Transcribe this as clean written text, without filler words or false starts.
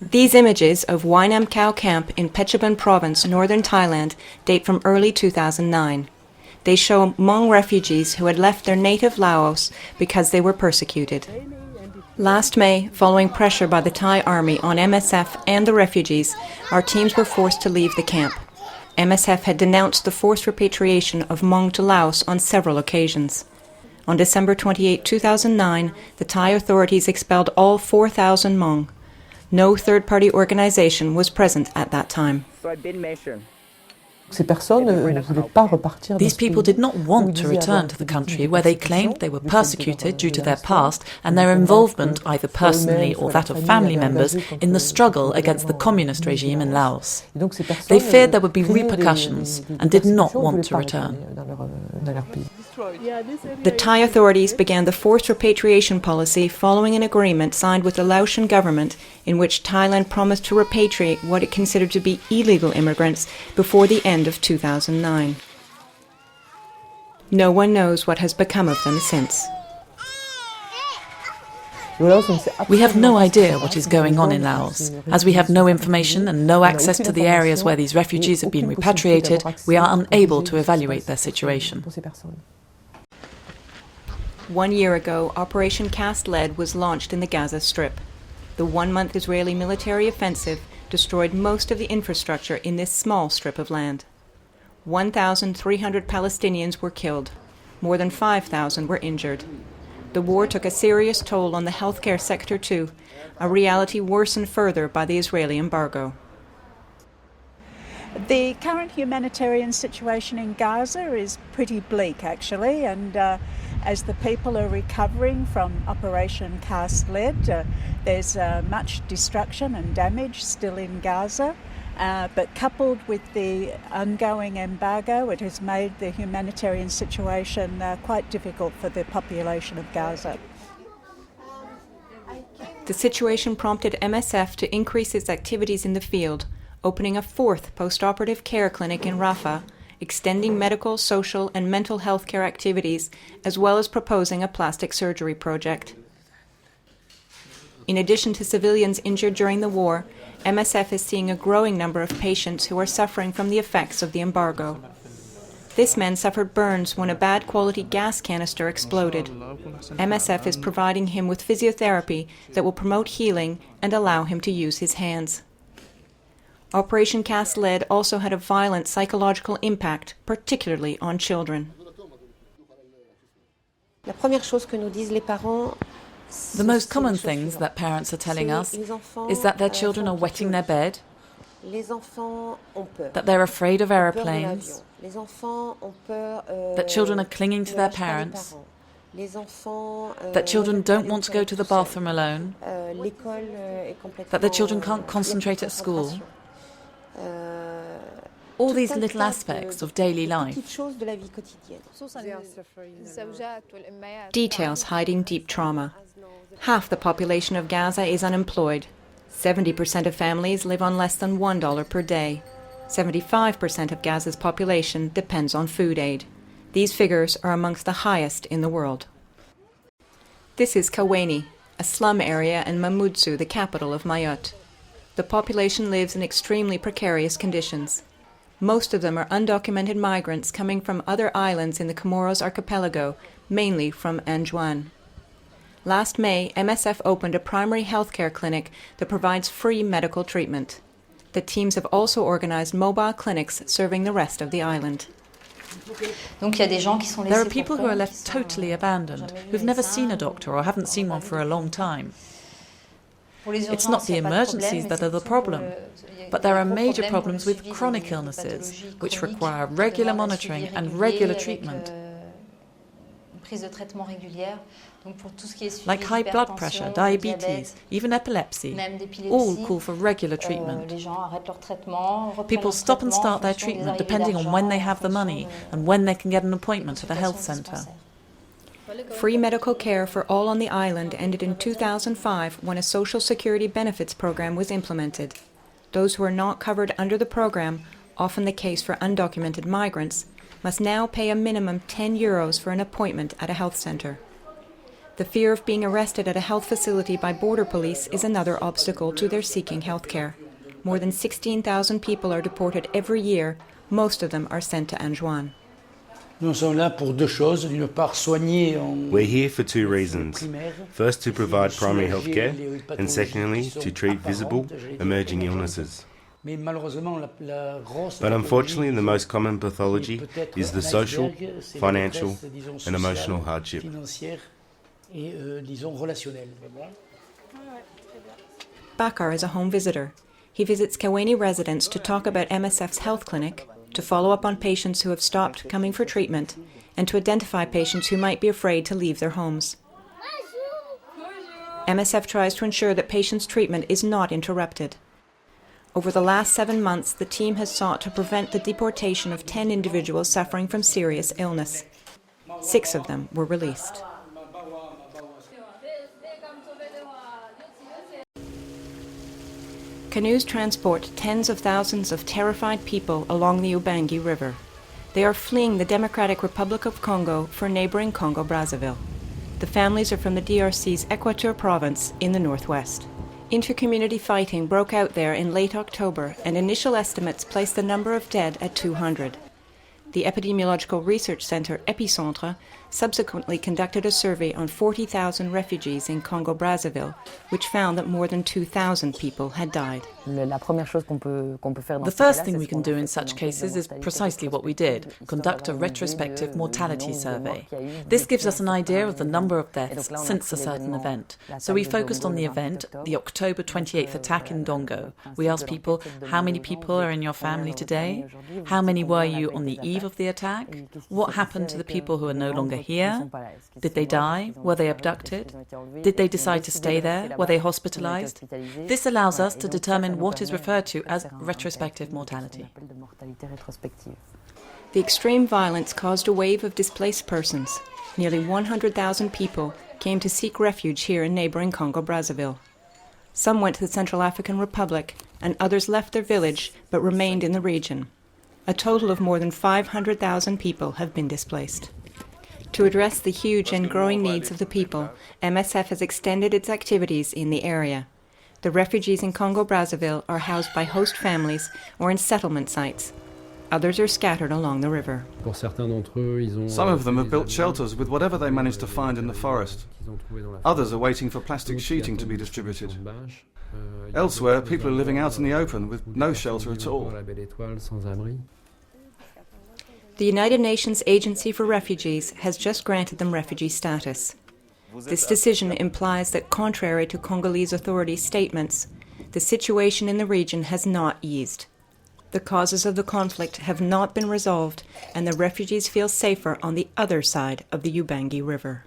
These images of Wainam Khao Camp in Phetchabun Province, northern Thailand, date from early 2009. They show Hmong refugees who had left their native Laos because they were persecuted. Last May, following pressure by the Thai army on MSF and the refugees, our teams were forced to leave the camp. MSF had denounced the forced repatriation of Hmong to Laos on several occasions. On December 28, 2009, the Thai authorities expelled all 4,000 Hmong. No third-party organization was present at that time. These people did not want to return to the country where they claimed they were persecuted due to their past and their involvement, either personally or that of family members, in the struggle against the communist regime in Laos. They feared there would be repercussions and did not want to return. The Thai authorities began the forced repatriation policy following an agreement signed with the Laotian government in which Thailand promised to repatriate what it considered to be illegal immigrants before the end of 2009. No one knows what has become of them since. We have no idea what is going on in Laos. As we have no information and no access to the areas where these refugees have been repatriated, we are unable to evaluate their situation. 1 year ago, Operation Cast Lead was launched in the Gaza Strip. The one-month Israeli military offensive destroyed most of the infrastructure in this small strip of land. 1,300 Palestinians were killed. More than 5,000 were injured. The war took a serious toll on the healthcare sector too, a reality worsened further by the Israeli embargo. The current humanitarian situation in Gaza is pretty bleak, actually, and as the people are recovering from Operation Cast Lead, there's much destruction and damage still in Gaza, but coupled with the ongoing embargo, it has made the humanitarian situation quite difficult for the population of Gaza. The situation prompted MSF to increase its activities in the field, opening a fourth post-operative care clinic in Rafah, extending medical, social and mental health care activities, as well as proposing a plastic surgery project. In addition to civilians injured during the war, MSF is seeing a growing number of patients who are suffering from the effects of the embargo. This man suffered burns when a bad quality gas canister exploded. MSF is providing him with physiotherapy that will promote healing and allow him to use his hands. Operation Cast Lead also had a violent psychological impact, particularly on children. The most common things that parents are telling us is that their children are wetting their bed, that they're afraid of aeroplanes, that children are clinging to their parents, that children don't want to go to the bathroom alone, that their children can't concentrate at school. All these little aspects of daily life. Details hiding deep trauma. Half the population of Gaza is unemployed. 70% of families live on less than $1 per day. 75% of Gaza's population depends on food aid. These figures are amongst the highest in the world. This is Kaweni, a slum area in Mamoudzou, the capital of Mayotte. The population lives in extremely precarious conditions. Most of them are undocumented migrants coming from other islands in the Comoros archipelago, mainly from Anjouan. Last May, MSF opened a primary healthcare clinic that provides free medical treatment. The teams have also organized mobile clinics serving the rest of the island. There are people who are left totally abandoned, who've never seen a doctor or haven't seen one for a long time. It's not the emergencies that are the problem, but there are major problems with chronic illnesses, which require regular monitoring and regular treatment. Like high blood pressure, diabetes, even epilepsy, all call for regular treatment. People stop and start their treatment depending on when they have the money and when they can get an appointment at a health centre. Free medical care for all on the island ended in 2005 when a social security benefits program was implemented. Those who are not covered under the program, often the case for undocumented migrants, must now pay a minimum €10 for an appointment at a health centre. The fear of being arrested at a health facility by border police is another obstacle to their seeking health care. More than 16,000 people are deported every year. Most of them are sent to Anjouan. We're here for two reasons. First, to provide primary health care, and secondly, to treat visible, emerging illnesses. But unfortunately, the most common pathology is the social, financial, and emotional hardship. Bakar is a home visitor. He visits Kaweni residents to talk about MSF's health clinic, to follow up on patients who have stopped coming for treatment, and to identify patients who might be afraid to leave their homes. MSF tries to ensure that patients' treatment is not interrupted. Over the last 7 months, the team has sought to prevent the deportation of 10 individuals suffering from serious illness. 6 of them were released. Canoes transport tens of thousands of terrified people along the Ubangi River. They are fleeing the Democratic Republic of Congo for neighboring Congo-Brazzaville. The families are from the DRC's Equateur province in the northwest. Inter-community fighting broke out there in late October, and initial estimates placed the number of dead at 200. The Epidemiological Research Center, Epicentre, subsequently conducted a survey on 40,000 refugees in Congo-Brazzaville, which found that more than 2,000 people had died. The first thing we can do in such cases is precisely what we did, conduct a retrospective mortality survey. This gives us an idea of the number of deaths since a certain event. So we focused on the event, the October 28th attack in Dongo. We asked people, how many people are in your family today? How many were you on the eve of the attack? What happened to the people who are no longer here? Did they die? Were they abducted? Did they decide to stay there? Were they hospitalized? This allows us to determine what is referred to as retrospective mortality. The extreme violence caused a wave of displaced persons. Nearly 100,000 people came to seek refuge here in neighboring Congo-Brazzaville. Some went to the Central African Republic, and others left their village but remained in the region. A total of more than 500,000 people have been displaced. To address the huge and growing needs of the people, MSF has extended its activities in the area. The refugees in Congo-Brazzaville are housed by host families or in settlement sites. Others are scattered along the river. Some of them have built shelters with whatever they managed to find in the forest. Others are waiting for plastic sheeting to be distributed. Elsewhere, people are living out in the open with no shelter at all. The United Nations Agency for Refugees has just granted them refugee status. This decision implies that, contrary to Congolese authorities' statements, the situation in the region has not eased. The causes of the conflict have not been resolved, and the refugees feel safer on the other side of the Ubangi River.